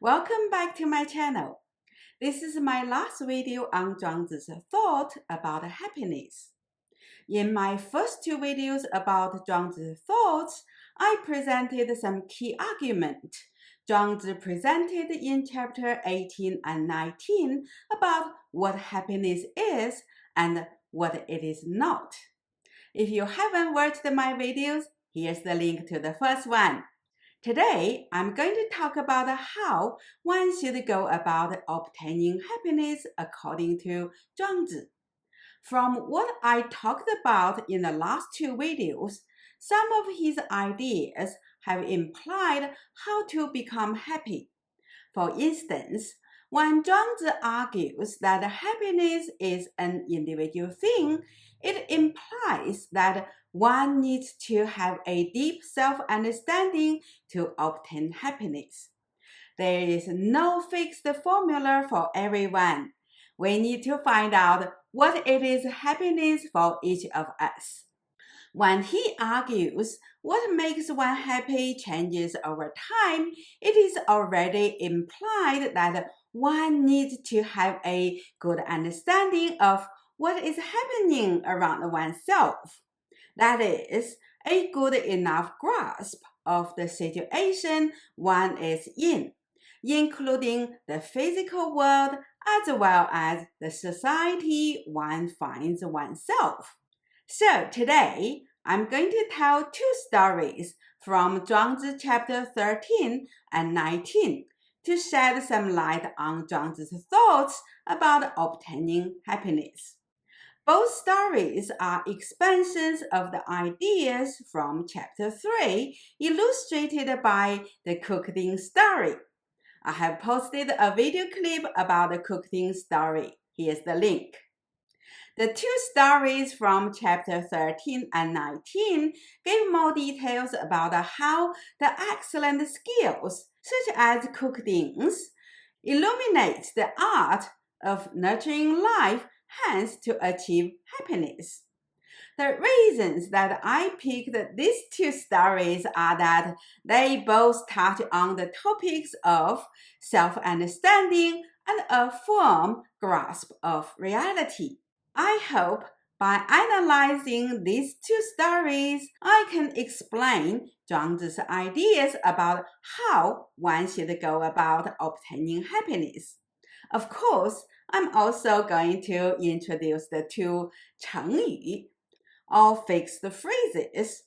Welcome back to my channel. This is my last video on Zhuangzi's thought about happiness. In my first two videos about Zhuangzi's thoughts, I presented some key argument Zhuangzi presented in chapter 18 and 19 about what happiness is and what it is not. If you haven't watched my videos, here's the link to the first one. Today, I'm going to talk about how one should go about obtaining happiness according to Zhuangzi. From what I talked about in the last two videos, some of his ideas have implied how to become happy. For instance, when Zhuangzi argues that happiness is an individual thing, it implies that one needs to have a deep self-understanding to obtain happiness. There is no fixed formula for everyone. We need to find out what it is happiness for each of us. When he argues what makes one happy changes over time, it is already implied that one needs to have a good understanding of what is happening around oneself. That is, a good enough grasp of the situation one is in, including the physical world as well as the society one finds oneself. So today, I'm going to tell two stories from Zhuangzi chapter 13 and 19 to shed some light on Zhuangzi's thoughts about obtaining happiness. Both stories are expansions of the ideas from chapter 3, illustrated by the cooking story. I have posted a video clip about the cooking story. Here's the link. The two stories from chapter 13 and 19 give more details about how the excellent skills, such as cooking, illuminate the art of nurturing life, hence to achieve happiness. The reasons that I picked these two stories are that they both touch on the topics of self-understanding and a firm grasp of reality. I hope by analyzing these two stories, I can explain Zhuangzi's ideas about how one should go about obtaining happiness. Of course, I'm also going to introduce the two 成语 or fixed phrases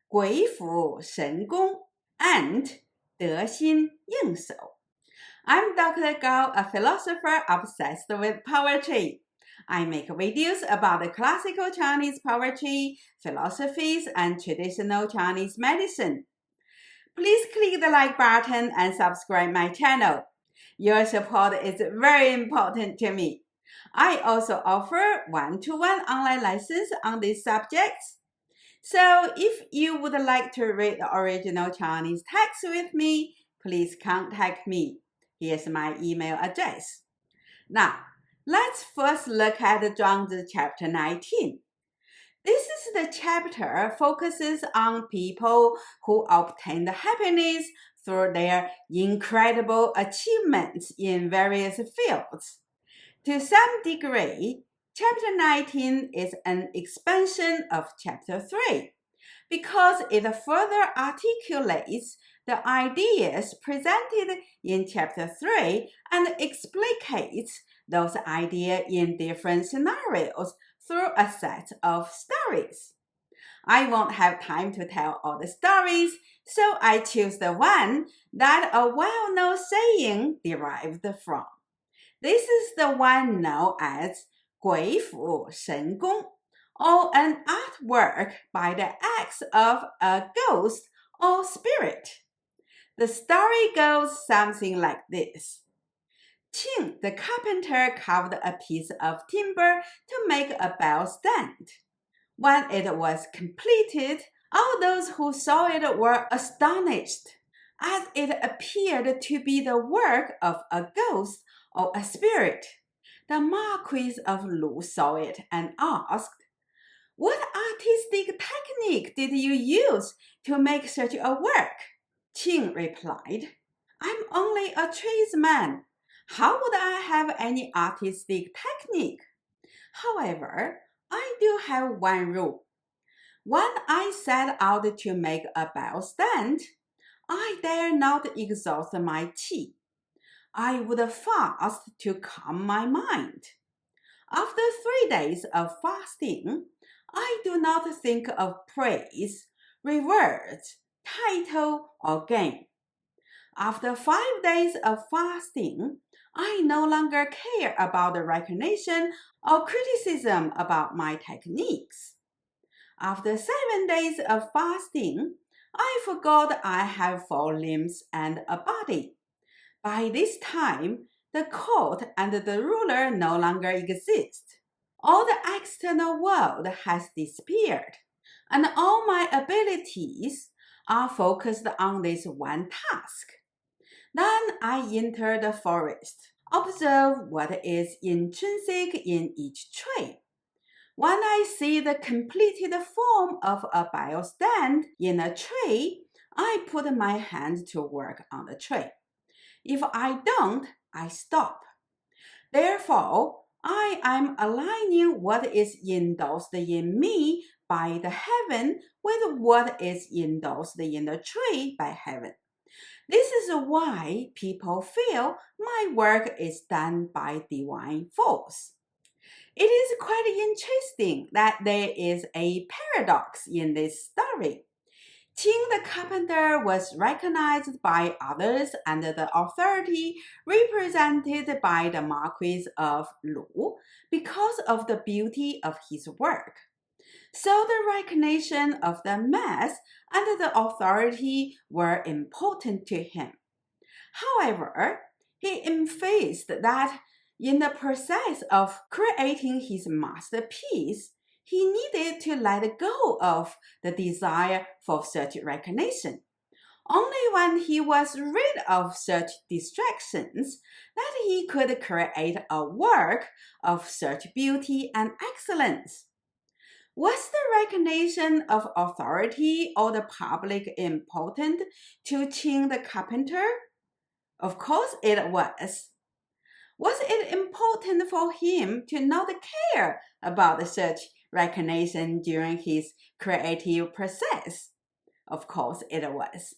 鬼斧神工 and 得心应手. I'm Dr. Gao, a philosopher obsessed with poetry. I make videos about the classical Chinese poetry, philosophies, and traditional Chinese medicine. Please click the like button and subscribe my channel. Your support is very important to me. I also offer one-to-one online lessons on these subjects. So if you would like to read the original Chinese text with me, please contact me. Here's my email address. Now, let's first look at Zhuangzi chapter 19. This is the chapter focuses on people who obtained happiness through their incredible achievements in various fields. To some degree, chapter 19 is an expansion of chapter 3 because it further articulates the ideas presented in chapter 3 and explicates those ideas in different scenarios through a set of stories. I won't have time to tell all the stories, so I choose the one that a well-known saying derived from. This is the one known as 鬼斧神工, or an artwork by the axe of a ghost or spirit. The story goes something like this. Qing, the carpenter, carved a piece of timber to make a bell stand. When it was completed, all those who saw it were astonished, as it appeared to be the work of a ghost or a spirit. The Marquis of Lu saw it and asked, "What artistic technique did you use to make such a work?" Qing replied, I'm only a tradesman. How would I have any artistic technique? However, I do have one rule. When I set out to make a bell stand, I dare not exhaust my qi. I would fast to calm my mind. After 3 days of fasting, I do not think of praise, rewards, title, or gain. After 5 days of fasting, I no longer care about the recognition or criticism about my techniques. After 7 days of fasting, I forgot I have 4 limbs and a body. By this time, the court and the ruler no longer exist. All the external world has disappeared, and all my abilities are focused on this one task. Then I enter the forest, observe what is intrinsic in each tree. When I see the completed form of a bell stand in a tree, I put my hand to work on the tree. If I don't, I stop. Therefore, I am aligning what is endorsed in me by the heaven with what is endorsed in the tree by heaven. This is why people feel my work is done by divine force. It is quite interesting that there is a paradox in this story. Qing the carpenter was recognized by others under the authority represented by the Marquis of Lu because of the beauty of his work. So the recognition of the mass and the authority were important to him. However, he emphasized that in the process of creating his masterpiece, he needed to let go of the desire for such recognition. Only when he was rid of such distractions that he could create a work of such beauty and excellence. Was the recognition of authority or the public important to Qing the carpenter? Of course it was. Was it important for him to not care about such recognition during his creative process? Of course it was.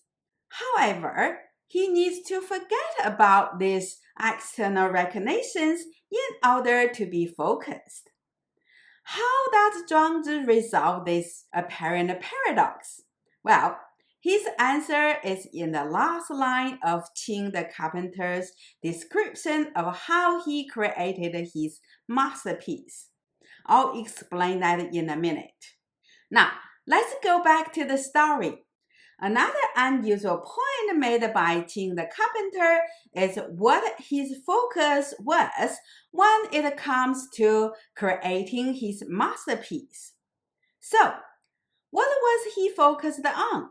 However, he needs to forget about these external recognitions in order to be focused. How does Zhuangzi resolve this apparent paradox? Well, his answer is in the last line of Qing the carpenter's description of how he created his masterpiece. I'll explain that in a minute. Now, let's go back to the story. Another unusual point made by Qing the carpenter is what his focus was when it comes to creating his masterpiece. So, what was he focused on?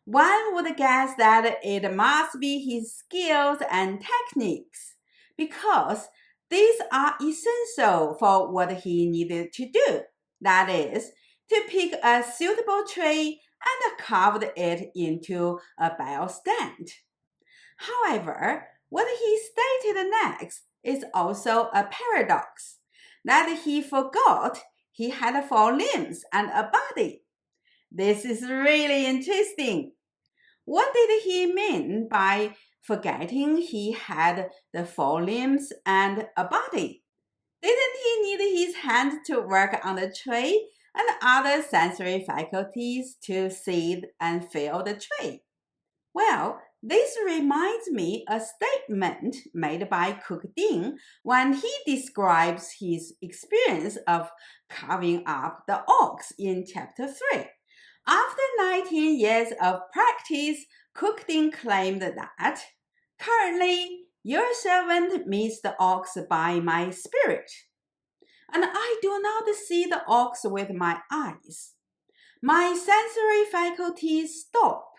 One would guess that it must be his skills and techniques, because these are essential for what he needed to do. That is, to pick a suitable tree and carve it into a bell stand. However, what he stated next is also a paradox, that he forgot he had 4 limbs and a body. This is really interesting. What did he mean by forgetting he had the 4 limbs and a body? Didn't he need his hand to work on the tree and other sensory faculties to see and feel the tree? Well, this reminds me a statement made by Cultivating when he describes his experience of carving up the ox in chapter 3. After 19 years of practice, Cultivating claimed that, "Currently, your servant meets the ox by my spirit, and I do not see the ox with my eyes. My sensory faculties stop,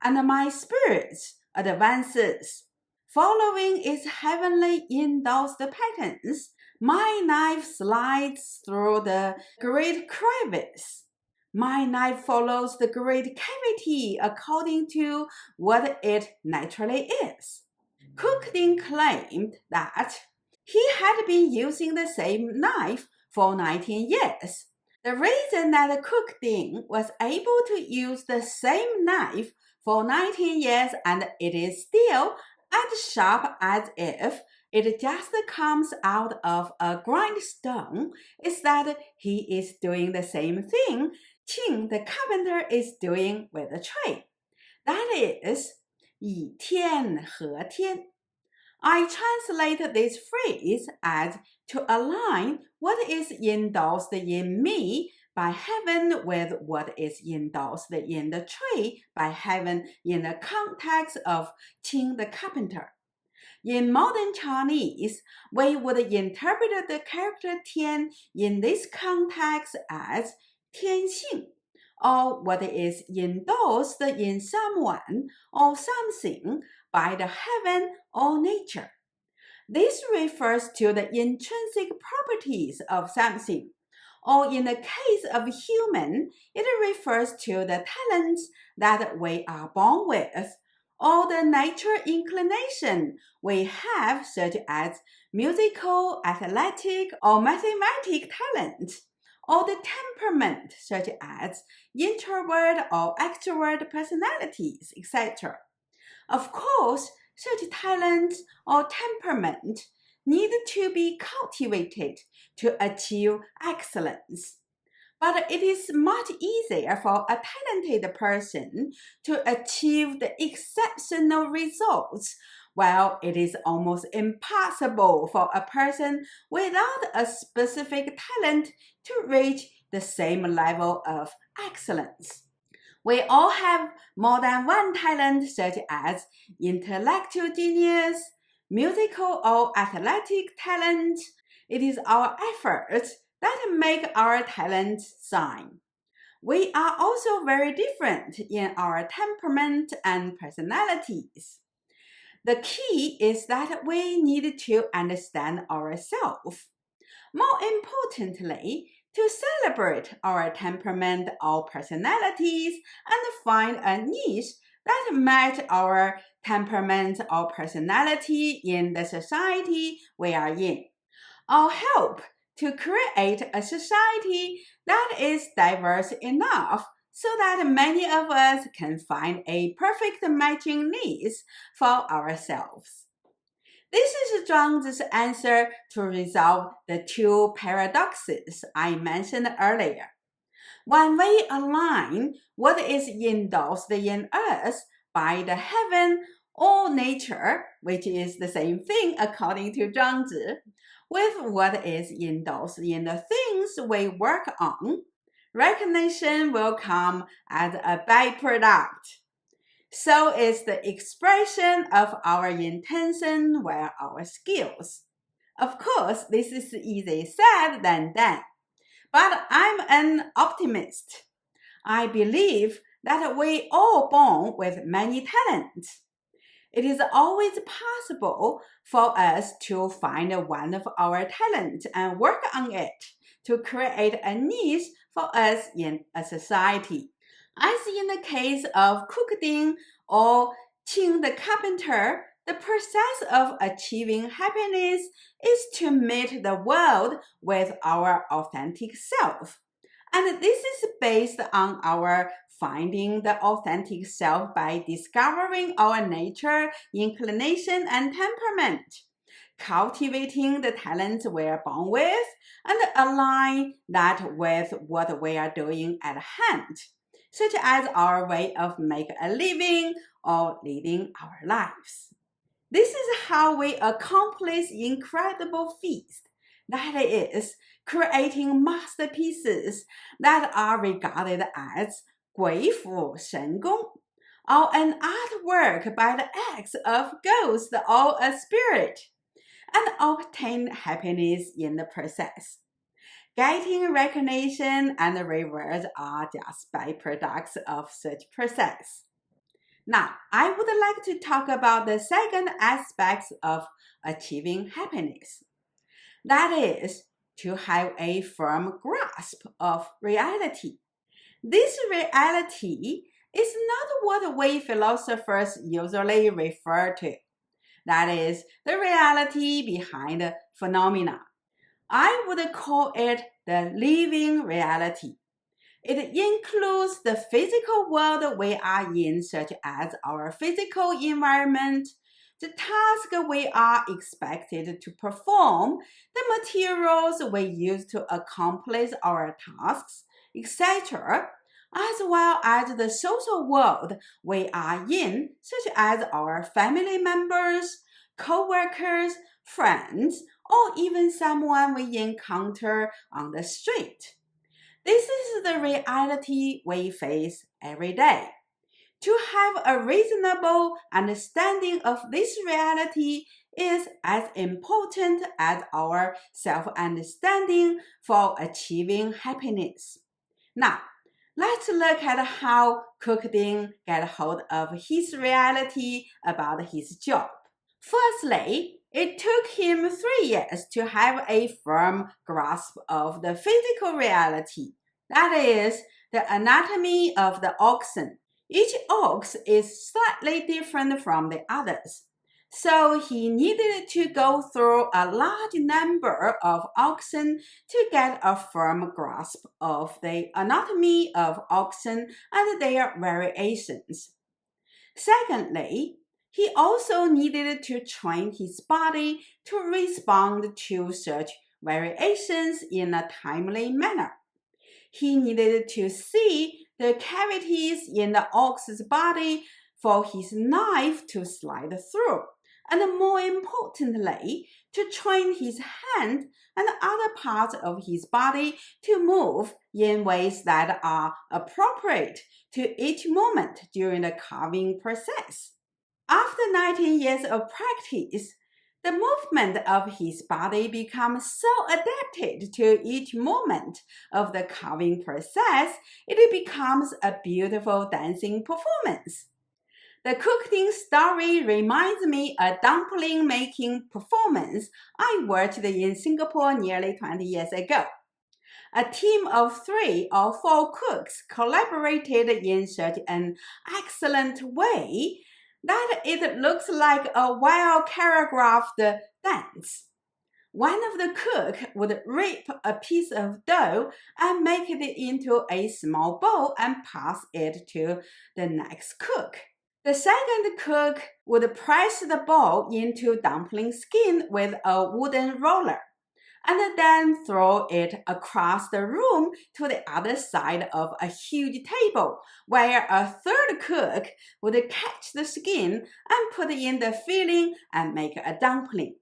and my spirit advances. Following its heavenly endorsed patterns, my knife slides through the great crevice. My knife follows the great cavity according to what it naturally is. Cultivating claimed that he had been using the same knife for 19 years. The reason that Cultivating was able to use the same knife for 19 years and it is still as sharp as if it just comes out of a grindstone is that he is doing the same thing Qing the carpenter is doing with the tree. That is, 以天和天. I translate this phrase as to align what is endorsed in me by heaven with what is endorsed in the tree by heaven in the context of Qing the carpenter. In modern Chinese, we would interpret the character Tian in this context as 天性, or what is endorsed in someone or something by the heaven or nature. This refers to the intrinsic properties of something, or in the case of human, it refers to the talents that we are born with, or the natural inclination we have, such as musical, athletic, or mathematic talent, or the temperament, such as introvert or extrovert personalities, etc. Of course, such talents or temperament need to be cultivated to achieve excellence. But it is much easier for a talented person to achieve the exceptional results, while it is almost impossible for a person without a specific talent to reach the same level of excellence. We all have more than one talent, such as intellectual genius, musical or athletic talent. It is our efforts that make our talents shine. We are also very different in our temperament and personalities. The key is that we need to understand ourselves. More importantly, to celebrate our temperament or personalities and find a niche that match our temperament or personality in the society we are in, or help to create a society that is diverse enough so that many of us can find a perfect matching niche for ourselves. This is Zhuangzi's answer to resolve the two paradoxes I mentioned earlier. When we align what is endorsed in us by the heaven or nature, which is the same thing according to Zhuangzi, with what is endorsed in the things we work on, recognition will come as a byproduct. So is the expression of our intention where our skills. Of course, this is easier said than done, but I'm an optimist. I believe that we all born with many talents. It is always possible for us to find one of our talents and work on it to create a niche for us in a society. As in the case of cooking or Qing the carpenter, the process of achieving happiness is to meet the world with our authentic self. And this is based on our finding the authentic self by discovering our nature, inclination, and temperament, cultivating the talents we are born with, and align that with what we are doing at hand, such as our way of making a living or leading our lives. This is how we accomplish incredible feats, that is, creating masterpieces that are regarded as 鬼斧神工, or an artwork by the acts of ghost or a spirit, and obtain happiness in the process. Getting recognition and rewards are just byproducts of such process. Now, I would like to talk about the second aspect of achieving happiness. That is, to have a firm grasp of reality. This reality is not what we philosophers usually refer to. That is, the reality behind phenomena. I would call it the living reality. It includes the physical world we are in, such as our physical environment, the tasks we are expected to perform, the materials we use to accomplish our tasks, etc., as well as the social world we are in, such as our family members, co-workers, friends, or even someone we encounter on the street. This is the reality we face every day. To have a reasonable understanding of this reality is as important as our self-understanding for achieving happiness. Now, let's look at how Cultivating got hold of his reality about his job. Firstly, it took him 3 years to have a firm grasp of the physical reality, that is, the anatomy of the oxen. Each ox is slightly different from the others, so he needed to go through a large number of oxen to get a firm grasp of the anatomy of oxen and their variations. Secondly, he also needed to train his body to respond to such variations in a timely manner. He needed to see the cavities in the ox's body for his knife to slide through, and more importantly, to train his hand and other parts of his body to move in ways that are appropriate to each moment during the carving process. After 19 years of practice, the movement of his body becomes so adapted to each moment of the carving process, it becomes a beautiful dancing performance. The cooking story reminds me of a dumpling making performance I watched in Singapore nearly 20 years ago. A team of 3 or 4 cooks collaborated in such an excellent way that it looks like a well choreographed dance. One of the cooks would rip a piece of dough and make it into a small bowl and pass it to the next cook. The second cook would press the bowl into dumpling skin with a wooden roller, and then throw it across the room to the other side of a huge table, where a third cook would catch the skin and put in the filling and make a dumpling.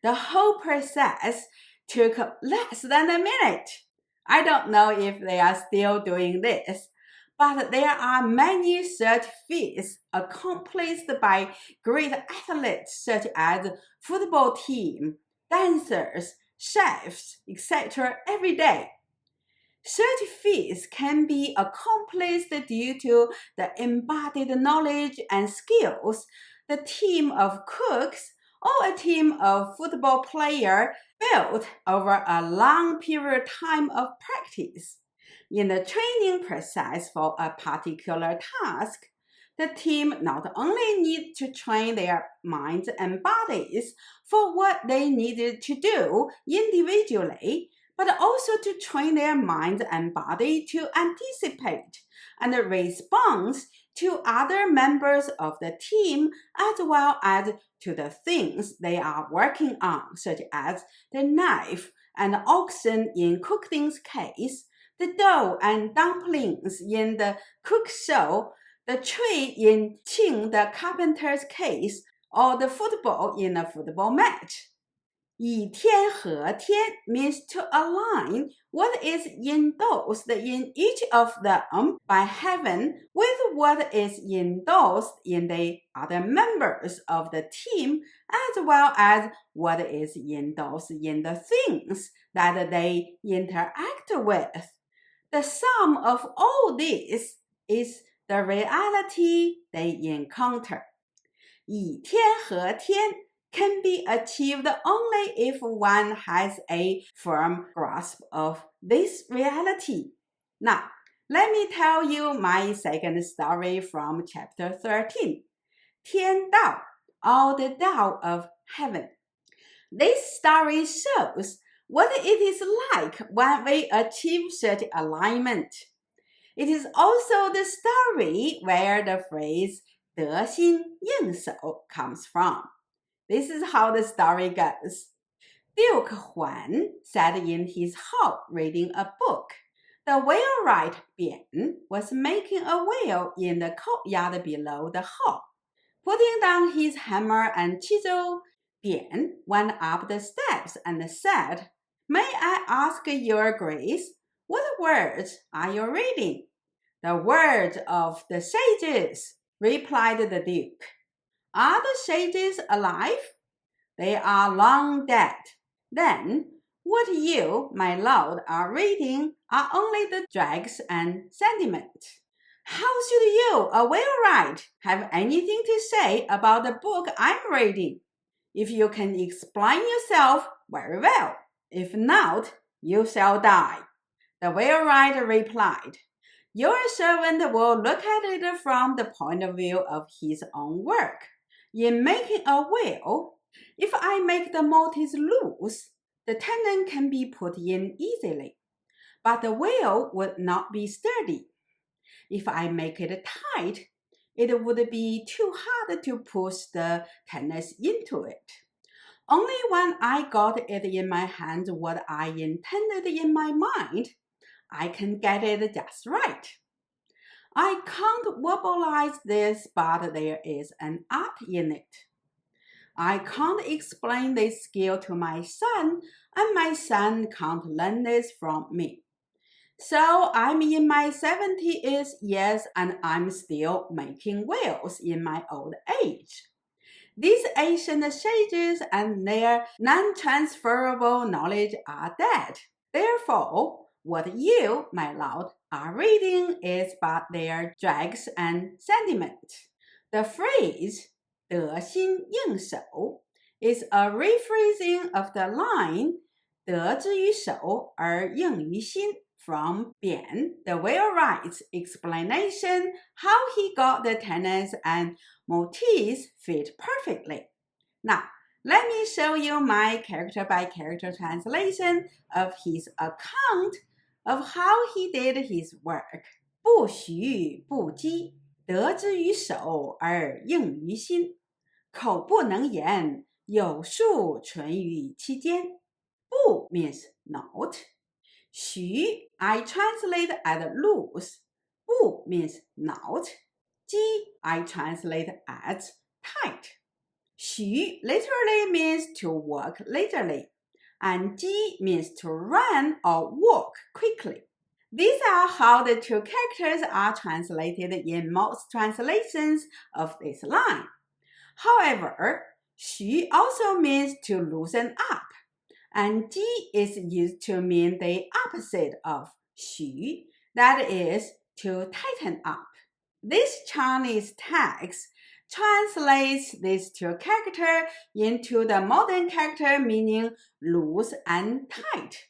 The whole process took less than a minute. I don't know if they are still doing this, but there are many such feats accomplished by great athletes such as football team, dancers, chefs, etc. every day. Such feats can be accomplished due to the embodied knowledge and skills the team of cooks or a team of football players built over a long period of time of practice. In the training process for a particular task, the team not only need to train their minds and bodies for what they needed to do individually, but also to train their minds and body to anticipate and respond to other members of the team as well as to the things they are working on, such as the knife and oxen in Cultivating's case, the dough and dumplings in the cook show, the tree in Qing the carpenter's case, or the football in a football match. 以天和天 means to align what is endorsed in each of them by heaven with what is endorsed in the other members of the team, as well as what is endorsed in the things that they interact with. The sum of all this is the reality they encounter. 以天和天 can be achieved only if one has a firm grasp of this reality. Now, Let me tell you my second story from chapter 13, 天道, or the Tao of Heaven. This story shows what it is like when we achieve such alignment. It is also the story where the phrase 得心应手 comes from. This is how the story goes. Duke Huan sat in his hall reading a book. The wheelwright Bian was making a wheel in the courtyard below the hall. Putting down his hammer and chisel, Bian went up the steps and said, "May I ask your grace, what words are you reading?" "The words of the sages," replied the duke. "Are the sages alive?" "They are long dead." "Then, what you, my lord, are reading are only the dregs and sentiment. How should you, a wheelwright, have anything to say about the book I'm reading? If you can explain yourself, very well. If not, you shall die." The wheelwright replied, "Your servant will look at it from the point of view of his own work. In making a wheel, if I make the motives loose, the tenon can be put in easily, but the wheel would not be sturdy. If I make it tight, it would be too hard to push the tenons into it. Only when I got it in my hand what I intended in my mind, I can get it just right. I can't verbalize this, but there is an art in it. I can't explain this skill to my son, and my son can't learn this from me. So I'm in my 70th years and I'm still making wheels in my old age. These ancient sages and their non-transferable knowledge are dead. Therefore, what you, my lord, are reading is but their dregs and sentiment." The phrase 得心应手 is a rephrasing of the line 得之于手而应于心 from Bian, the wheelwright's explanation how he got the tenons and motifs fit perfectly. Now, let me show you my character-by-character translation of his account of how he did his work. 不徐不击，得之于手而应于心，口不能言，有数存于其间。不 means not. 徐 I translate as loose. 不 means not. 击 I translate as tight. 徐 literally means to work leisurely, and 击 means to run or walk quickly. These are how the two characters are translated in most translations of this line. However, 徐 also means to loosen up, and 击 is used to mean the opposite of 徐, that is, to tighten up. This Chinese text translates these two characters into the modern character meaning loose and tight.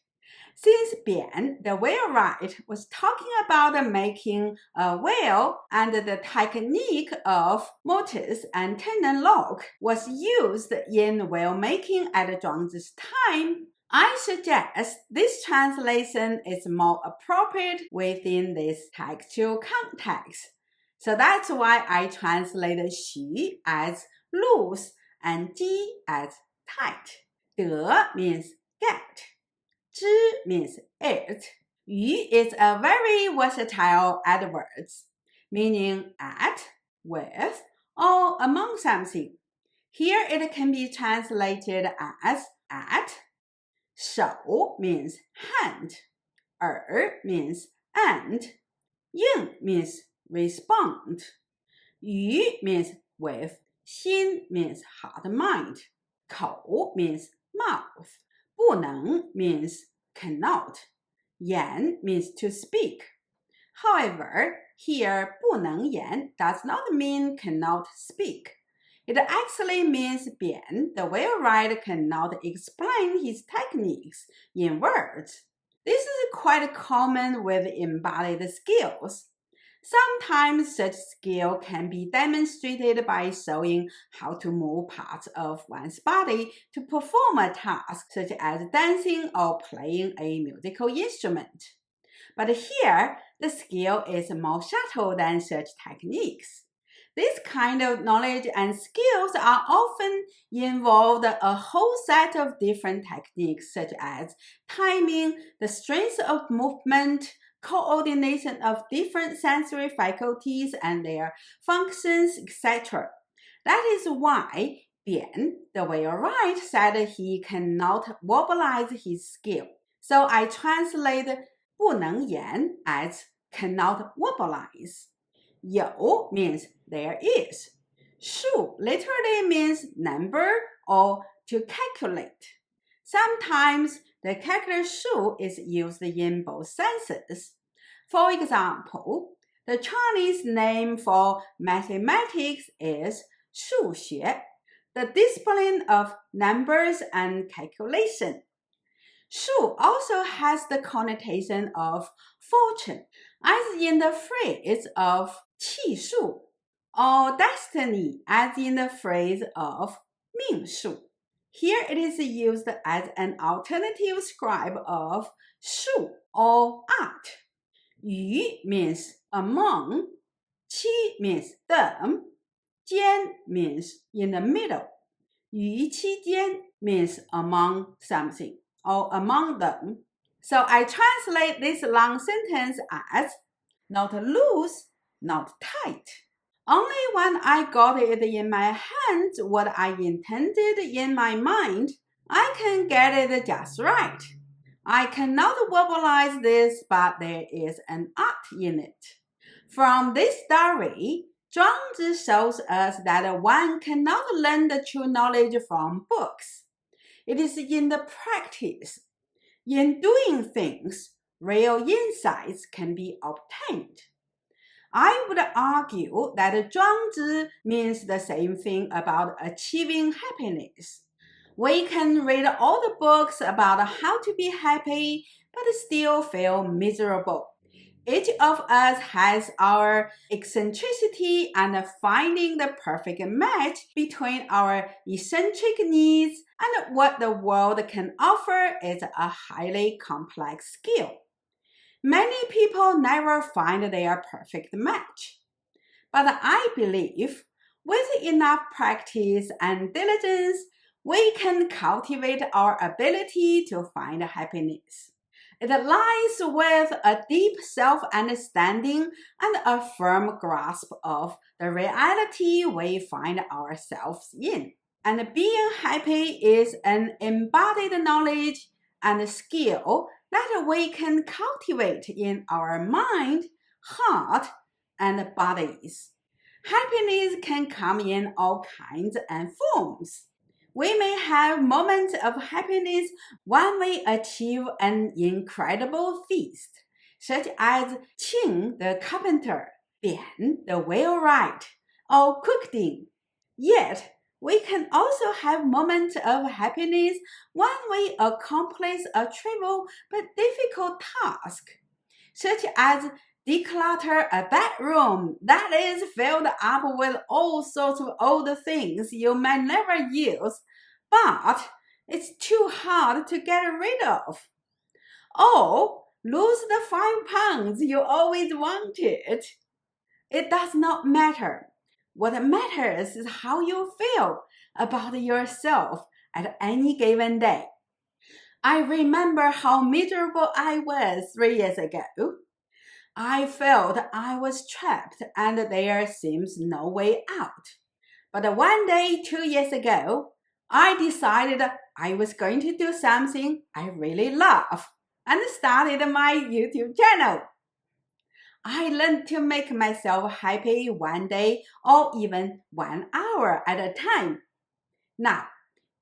Since Bian, the wheelwright, was talking about making a wheel and the technique of mortise and tenon lock was used in wheel making at Zhuangzi's time, I suggest this translation is more appropriate within this textual context. So that's why I translated 徐 as loose and 击 as tight. 得 means get. 之 means it. 于 is a very versatile adverb, meaning at, with, or among something. Here it can be translated as at. 手 means hand. 耳 means and. 应 means respond. 于 means with. 心 means heart mind. 口 means mouth. 不能 means cannot. 言 means to speak. However, here 不能言 does not mean cannot speak. It actually means Bian, the wheelwright, cannot explain his techniques in words. This is quite common with embodied skills. Sometimes such skill can be demonstrated by showing how to move parts of one's body to perform a task, such as dancing or playing a musical instrument. But here, the skill is more subtle than such techniques. This kind of knowledge and skills are often involved a whole set of different techniques such as timing, the strength of movement, coordination of different sensory faculties and their functions, etc. That is why Bian, the wheelwright, said he cannot verbalize his skill. So I translate 不能言 as cannot verbalize. 有 means there is. 数 literally means number or to calculate. Sometimes the calculator 数 is used in both senses. For example, the Chinese name for mathematics is 数学, the discipline of numbers and calculation. 数 also has the connotation of fortune, as in the phrase of 气数, or destiny, as in the phrase of 命数. Here it is used as an alternative scribe of 数 or art. 于 means among, 期 means them, 间 means in the middle. 于期间 means among something or among them. So I translate this long sentence as not loose, not tight. Only when I got it in my hands what I intended in my mind, I can get it just right. I cannot verbalize this, but there is an art in it. From this story, Zhuangzi shows us that one cannot learn the true knowledge from books. It is in the practice. In doing things, real insights can be obtained. I would argue that Zhuangzi means the same thing about achieving happiness. We can read all the books about how to be happy, but still feel miserable. Each of us has our eccentricity, and finding the perfect match between our eccentric needs and what the world can offer is a highly complex skill. Many people never find their perfect match. But I believe with enough practice and diligence, we can cultivate our ability to find happiness. It lies with a deep self-understanding and a firm grasp of the reality we find ourselves in. And being happy is an embodied knowledge and skill that we can cultivate in our mind, heart, and bodies. Happiness can come in all kinds and forms. We may have moments of happiness when we achieve an incredible feast, such as Qing the carpenter, Bian the wheelwright, or cooking. Yet, we can also have moments of happiness when we accomplish a trivial but difficult task, such as declutter a bedroom that is filled up with all sorts of old things you may never use, but it's too hard to get rid of. Or lose the 5 pounds you always wanted. It does not matter. What matters is how you feel about yourself at any given day. I remember how miserable I was 3 years ago. I felt I was trapped and there seems no way out. But one day 2 years ago, I decided I was going to do something I really love and started my YouTube channel. I learned to make myself happy one day or even 1 hour at a time. Now,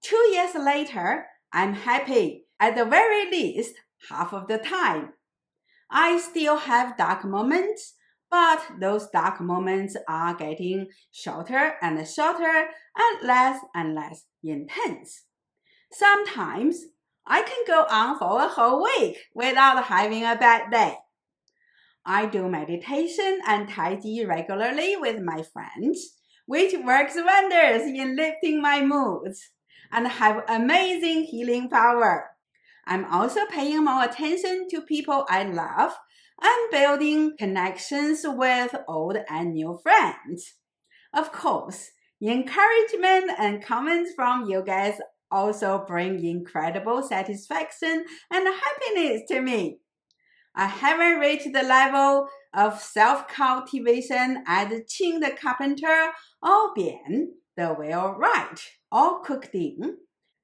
2 years later, I'm happy at the very least half of the time. I still have dark moments, but those dark moments are getting shorter and shorter and less intense. Sometimes I can go on for a whole week without having a bad day. I do meditation and Tai Chi regularly with my friends, which works wonders in lifting my moods and have amazing healing power. I'm also paying more attention to people I love and building connections with old and new friends. Of course, encouragement and comments from you guys also bring incredible satisfaction and happiness to me. I haven't reached the level of self-cultivation as Qing the carpenter or Bian the wheelwright or Cultivating.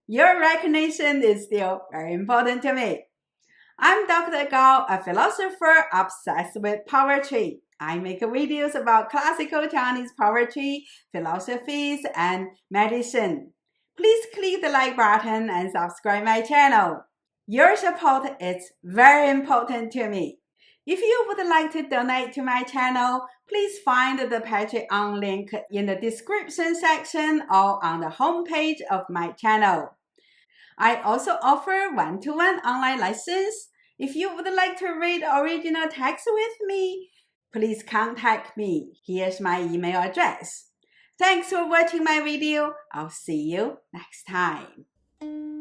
Your recognition is still very important to me. I'm Dr. Gao, a philosopher obsessed with poetry. I make videos about classical Chinese poetry, philosophies, and medicine. Please click the like button and subscribe my channel. Your support is very important to me. If you would like to donate to my channel, please find the Patreon link in the description section or on the homepage of my channel. I also offer one-to-one online lessons. If you would like to read original text with me, please contact me. Here's my email address. Thanks for watching my video. I'll see you next time.